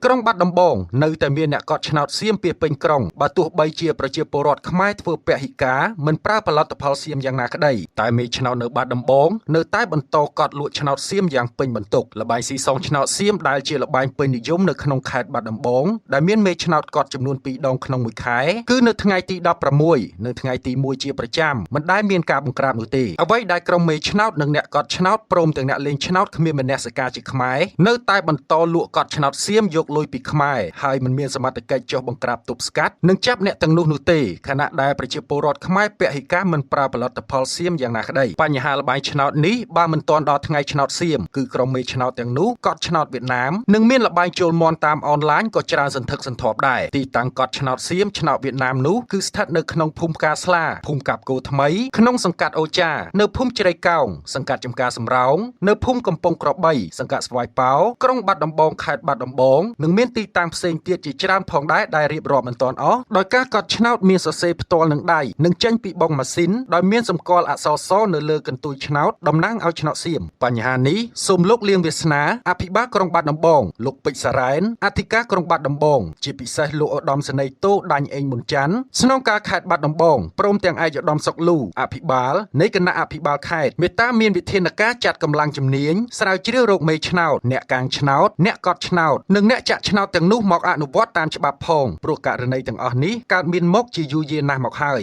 ក្រុងបាត់ដំបងនៅតែមានអ្នកកត់ឆ្នោតសៀមពីពេញក្រុងបើទោះបីជាប្រជាពលរដ្ឋខ្មែរធ្វើពហិការមិនប្រើផលិតផលសៀមយ៉ាងណាក្តីតែមេឆ្នោតនៅបាត់ដំបងនៅតែបន្តកត់លក់ឆ្នោតសៀមយ៉ាងពេញបន្ទុកល្បែងស៊ីសងឆ្នោតសៀមដែលជាល្បែងពេញនិយមនៅក្នុងខេត្តបាត់ដំបងដែលមានមេឆ្នោតកត់ចំនួន2ដងក្នុងមួយខែគឺនៅថ្ងៃទី16នៅថ្ងៃទី1ជាប្រចាំមិនដែលមានការបង្ក្រាបនោះទេអ្វីដែលក្រុមមេឆ្នោតនិងអ្នកកត់ឆ្នោតព្រមទាំងអ្នកលេងឆ្នោតគ្មានមនសិការជាខ្មែរនៅតែបន្តលក់កត់ឆ្នោតសៀមយកលុយពីខ្មែរហើយមិនមានសមត្ថកិច្ចចុះបង្ក្រាបទប់ស្កាត់និងចាប់អ្នកទាំងនោះទេខណៈដែលប្រជាពលរដ្ឋខ្មែរពហិការមិនប្រើផលិតផលសៀមយ៉ាងណាក្តីបញ្ហាល្បែងឆ្នោតនេះបើមិនទាន់ដល់ថ្ងៃឆ្នោតសៀមគឺក្រុមមេឆ្នោតទាំងនោះកត់ឆ្នោតវៀតណាមនិងមានល្បែងចូលមាន់តាមអនឡាញក៏ច្រើនសន្ធឹកសន្ធាប់ដែរទីតាំងកត់ឆ្នោតសៀមឆ្នោតវៀតណាមនោះគឺស្ថិតនៅក្នុងភូមិផ្កាស្លាភូមិកាប់គោថ្មីក្នុងសង្កាត់អូចានៅភូមិជ្រៃកោងសង្កាត់ចំការសំរោងនៅភូមិកំពង់ក្របីសង្កាត់ស្វាយប៉ោក្រុងបាត់ដំបងខេត្តបាត់ដំបងនិងមានទីតាំងផ្សេងទៀតជាច្រើនផងដែរដែលរៀបរាប់មិនទាន់អស់ដោយការកត់ឆ្នោតមានសរសេរផ្ទាល់នឹងដៃនិងចេញពីប៊ុងម៉ាស៊ីនដោយមានសម្គាល់អក្សរសនៅលើកន្ទុយឆ្នោតតំណាងឲ្យឆ្នោតសៀមបញ្ហានេះសូមលោកលៀងវាសនាអភិបាលក្រុងបាត់ដំបងលោកពេជ្រសារ៉ែនអធិការក្រុងបាត់ដំបងជាពិសេសលោកឧត្តមសេនីយ៍តូដាញ់អេងមុនច័ន្ទស្នងការខេត្តបាត់ដំបងព្រមទាំងឯកឧត្តមសុកលូអភិបាលនៃគណៈអភិបាលខេត្តមេត្តាមានវិធានការចាត់កម្លាំងជំនាញស្រាវជ្រាវរោគមេឆ្នោតអ្នកកាងឆ្នោតអ្នកកត់ឆ្នោតនិងអ្នកចាក់ឆ្នោតទាំងនោះមកអនុវត្តតាមច្បាប់ផងព្រោះករណីទាំងអស់នេះកើតមានមកជាយូរយារណាស់មកហើយ